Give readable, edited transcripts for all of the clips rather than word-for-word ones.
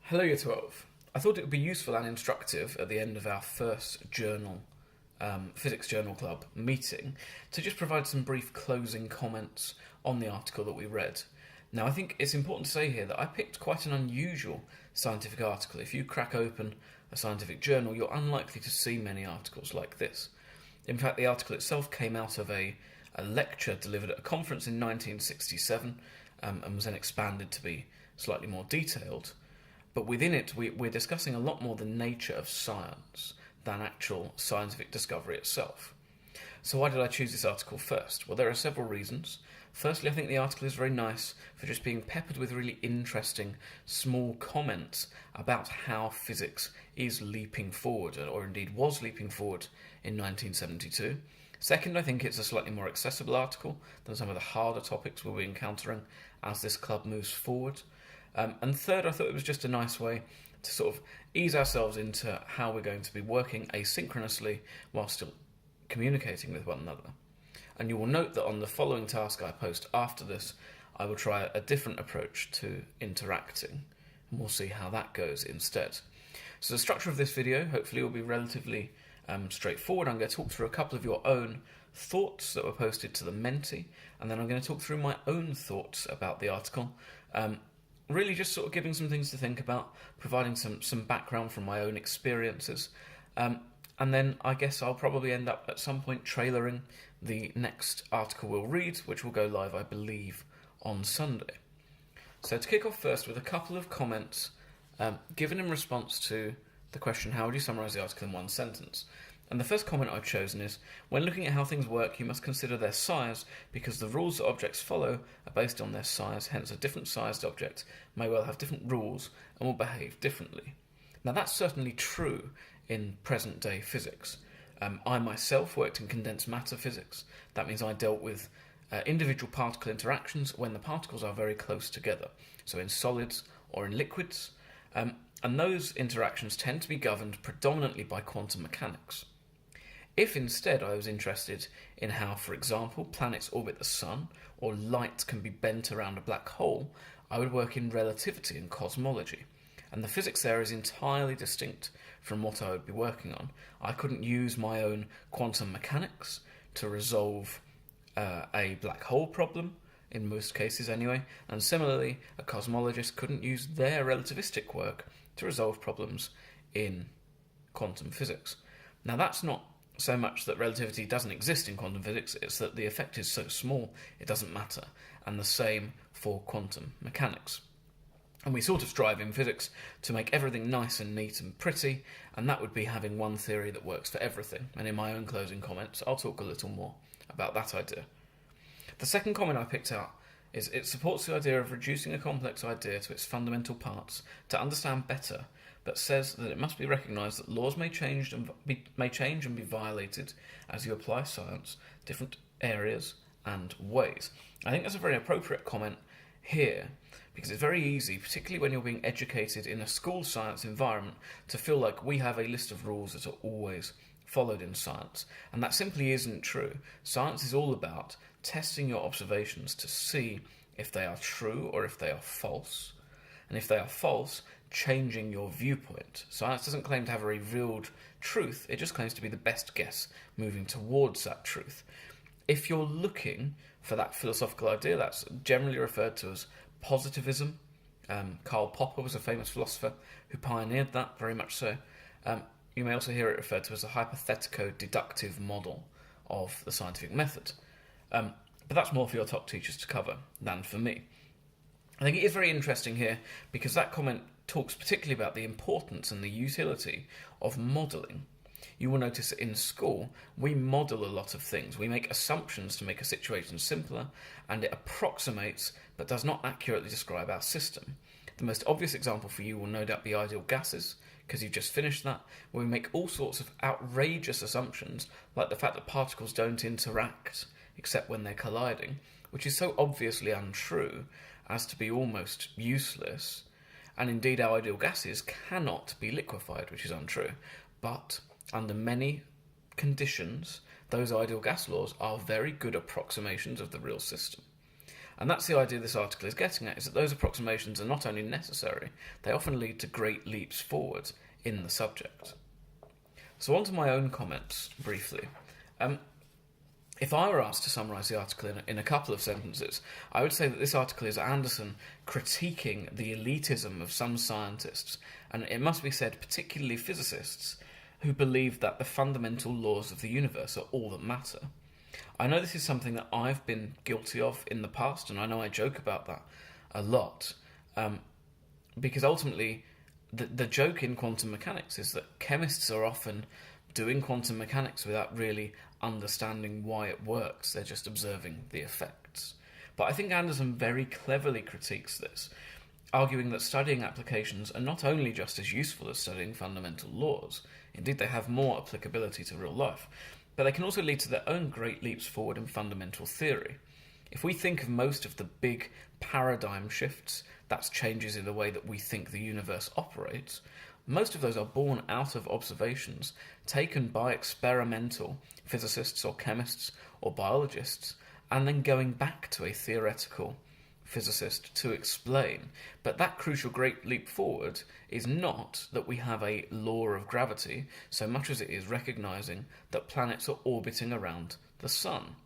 Hello, Year 12. I thought it would be useful and instructive at the end of our first Physics Journal Club meeting to just provide some brief closing comments on the article that we read. Now, I think it's important to say here that I picked quite an unusual scientific article. If you crack open a scientific journal, you're unlikely to see many articles like this. In fact, the article itself came out of a lecture delivered at a conference in 1967 and was then expanded to be slightly more detailed. But within it, we're discussing a lot more the nature of science than actual scientific discovery itself. So why did I choose this article first? Well, there are several reasons. Firstly, I think the article is very nice for just being peppered with really interesting small comments about how physics is leaping forward, or indeed was leaping forward in 1972. Second, I think it's a slightly more accessible article than some of the harder topics we'll be encountering as this club moves forward. And third, I thought it was just a nice way to sort of ease ourselves into how we're going to be working asynchronously while still communicating with one another. And you will note that on the following task I post after this, I will try a different approach to interacting, and we'll see how that goes instead. So the structure of this video hopefully will be relatively straightforward. I'm going to talk through a couple of your own thoughts that were posted to the Menti, and then I'm going to talk through my own thoughts about the article. Really just sort of giving some things to think about, providing some background from my own experiences. And then I guess I'll probably end up at some point trailering the next article we'll read, which will go live, I believe, on Sunday. So to kick off first with a couple of comments given in response to the question, how would you summarise the article in one sentence? And the first comment I've chosen is, when looking at how things work, you must consider their size, because the rules that objects follow are based on their size, hence a different sized object may well have different rules and will behave differently. Now that's certainly true in present day physics. I myself worked in condensed matter physics. That means I dealt with individual particle interactions when the particles are very close together, so in solids or in liquids, and those interactions tend to be governed predominantly by quantum mechanics. If instead I was interested in how, for example, planets orbit the sun, or light can be bent around a black hole, I would work in relativity and cosmology. And the physics there is entirely distinct from what I would be working on. I couldn't use my own quantum mechanics to resolve a black hole problem, in most cases anyway, and similarly, a cosmologist couldn't use their relativistic work to resolve problems in quantum physics. Now that's not so much that relativity doesn't exist in quantum physics, it's that the effect is so small it doesn't matter, and the same for quantum mechanics. And we sort of strive in physics to make everything nice and neat and pretty, and that would be having one theory that works for everything. And in my own closing comments, I'll talk a little more about that idea. The second comment I picked out is it supports the idea of reducing a complex idea to its fundamental parts to understand better, but says that it must be recognised that laws may change and be violated as you apply science, different areas and ways. I think that's a very appropriate comment here, because it's very easy, particularly when you're being educated in a school science environment, to feel like we have a list of rules that are always followed in science, and that simply isn't true. Science is all about testing your observations to see if they are true or if they are false, and if they are false, changing your viewpoint. Science doesn't claim to have a revealed truth, it just claims to be the best guess moving towards that truth. If you're looking for that philosophical idea, that's generally referred to as positivism. Karl Popper was a famous philosopher who pioneered that, very much so. You may also hear it referred to as a hypothetico-deductive model of the scientific method. But that's more for your top teachers to cover than for me. I think it is very interesting here because that comment talks particularly about the importance and the utility of modelling. You will notice that in school, we model a lot of things. We make assumptions to make a situation simpler, and it approximates but does not accurately describe our system. The most obvious example for you will no doubt be ideal gases, because you've just finished that, where we make all sorts of outrageous assumptions, like the fact that particles don't interact except when they're colliding, which is so obviously untrue as to be almost useless. And indeed our ideal gases cannot be liquefied, which is untrue. But under many conditions, those ideal gas laws are very good approximations of the real system. And that's the idea this article is getting at, is that those approximations are not only necessary, they often lead to great leaps forward in the subject. So on to my own comments, briefly. If I were asked to summarise the article in a couple of sentences, I would say that this article is Anderson critiquing the elitism of some scientists, and it must be said particularly physicists, who believe that the fundamental laws of the universe are all that matter. I know this is something that I've been guilty of in the past, and I know I joke about that a lot, because ultimately the joke in quantum mechanics is that chemists are often doing quantum mechanics without really understanding why it works. They're just observing the effects. But I think Anderson very cleverly critiques this, arguing that studying applications are not only just as useful as studying fundamental laws, indeed they have more applicability to real life, but they can also lead to their own great leaps forward in fundamental theory. If we think of most of the big paradigm shifts, that's changes in the way that we think the universe operates, most of those are born out of observations taken by experimental physicists or chemists or biologists, and then going back to a theoretical physicist to explain. But that crucial great leap forward is not that we have a law of gravity, so much as it is recognising that planets are orbiting around the sun.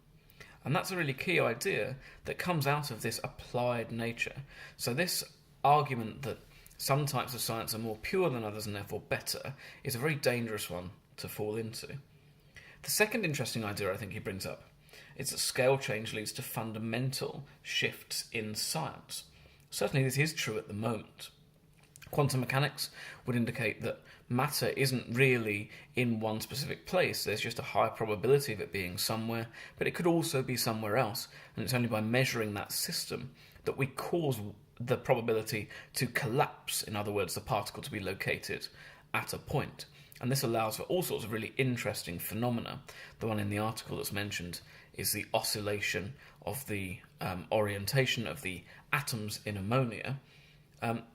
And that's a really key idea that comes out of this applied nature. So this argument that some types of science are more pure than others and therefore better is a very dangerous one to fall into. The second interesting idea I think he brings up is that scale change leads to fundamental shifts in science. Certainly this is true at the moment. Quantum mechanics would indicate that matter isn't really in one specific place, there's just a high probability of it being somewhere, but it could also be somewhere else, and it's only by measuring that system that we cause the probability to collapse, in other words, the particle to be located at a point. And this allows for all sorts of really interesting phenomena. The one in the article that's mentioned is the oscillation of the orientation of the atoms in ammonia,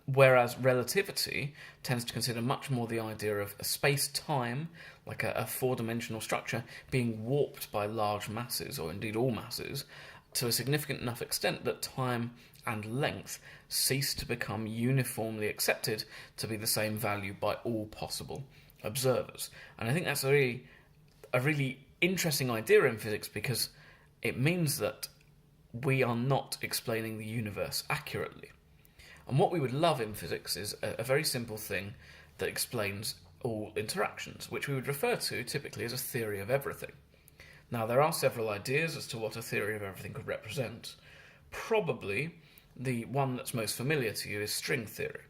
whereas relativity tends to consider much more the idea of a space-time, like a four-dimensional structure, being warped by large masses, or indeed all masses, to a significant enough extent that time and length cease to become uniformly accepted to be the same value by all possible observers. And I think that's a really interesting idea in physics, because it means that we are not explaining the universe accurately. And what we would love in physics is a very simple thing that explains all interactions, which we would refer to typically as a theory of everything. Now, there are several ideas as to what a theory of everything could represent. Probably the one that's most familiar to you is string theory.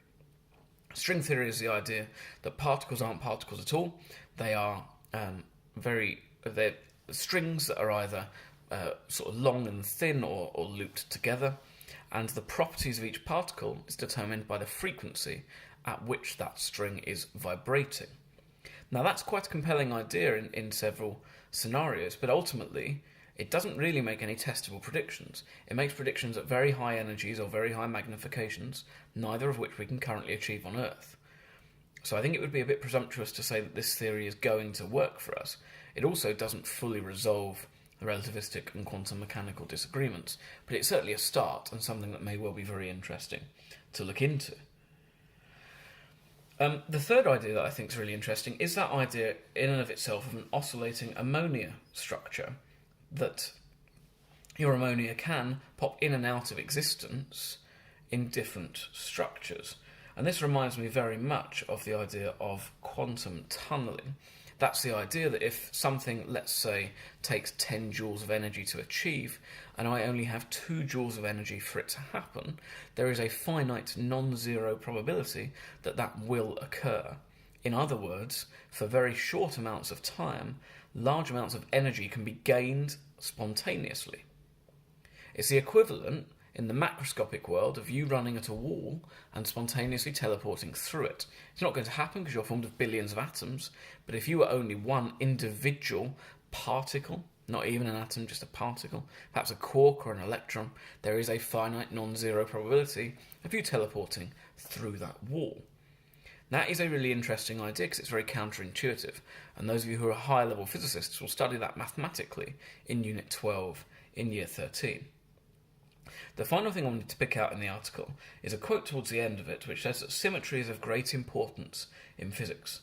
String theory is the idea that particles aren't particles at all. They are they're strings that are either sort of long and thin or looped together, and the properties of each particle is determined by the frequency at which that string is vibrating. Now, that's quite a compelling idea in several scenarios, but ultimately it doesn't really make any testable predictions. It makes predictions at very high energies or very high magnifications, neither of which we can currently achieve on Earth. So I think it would be a bit presumptuous to say that this theory is going to work for us. It also doesn't fully resolve the relativistic and quantum mechanical disagreements, but it's certainly a start and something that may well be very interesting to look into. The third idea that I think is really interesting is that idea in and of itself of an oscillating ammonia structure, that your ammonia can pop in and out of existence in different structures. And this reminds me very much of the idea of quantum tunnelling. That's the idea that if something, let's say, takes 10 joules of energy to achieve, and I only have 2 joules of energy for it to happen, there is a finite non-zero probability that that will occur. In other words, for very short amounts of time, large amounts of energy can be gained spontaneously. It's the equivalent in the macroscopic world of you running at a wall and spontaneously teleporting through it. It's not going to happen because you're formed of billions of atoms, but if you were only one individual particle, not even an atom, just a particle, perhaps a quark or an electron, there is a finite non-zero probability of you teleporting through that wall. That is a really interesting idea because it's very counterintuitive, and those of you who are high-level physicists will study that mathematically in Unit 12 in Year 13. The final thing I wanted to pick out in the article is a quote towards the end of it, which says that symmetry is of great importance in physics.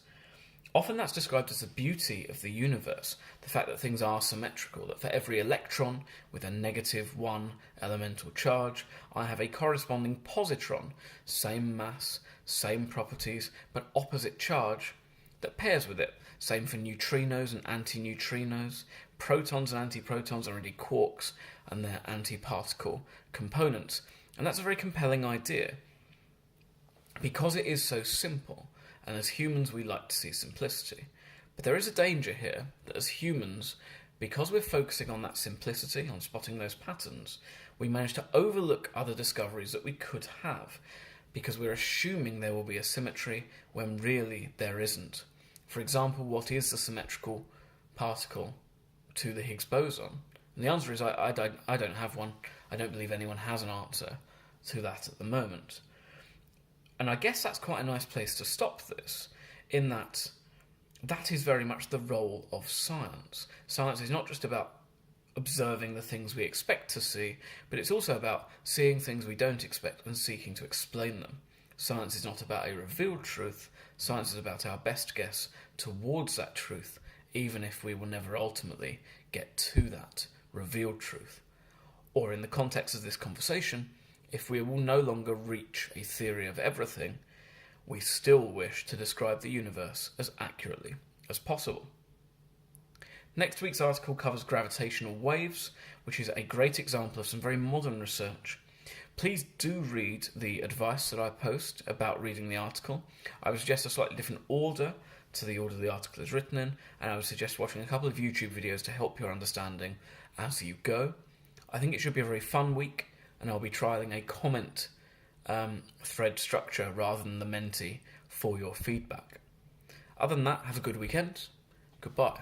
Often that's described as the beauty of the universe, the fact that things are symmetrical, that for every electron with a negative 1 elemental charge, I have a corresponding positron, same mass, same properties, but opposite charge, that pairs with it. Same for neutrinos and antineutrinos. Protons and antiprotons are indeed quarks and their antiparticle components. And that's a very compelling idea. Because it is so simple, and as humans we like to see simplicity. But there is a danger here that as humans, because we're focusing on that simplicity, on spotting those patterns, we manage to overlook other discoveries that we could have, because we're assuming there will be a symmetry when really there isn't. For example, what is the symmetrical particle to the Higgs boson? And the answer is I don't have one. I don't believe anyone has an answer to that at the moment. And I guess that's quite a nice place to stop this, in that that is very much the role of science. Science is not just about observing the things we expect to see, but it's also about seeing things we don't expect and seeking to explain them. Science is not about a revealed truth. Science is about our best guess towards that truth, even if we will never ultimately get to that revealed truth. Or in the context of this conversation, if we will no longer reach a theory of everything, we still wish to describe the universe as accurately as possible. Next week's article covers gravitational waves, which is a great example of some very modern research. Please do read the advice that I post about reading the article. I would suggest a slightly different order to the order the article is written in, and I would suggest watching a couple of YouTube videos to help your understanding as you go. I think it should be a very fun week, and I'll be trialling a comment thread structure rather than the Menti for your feedback. Other than that, have a good weekend. Goodbye.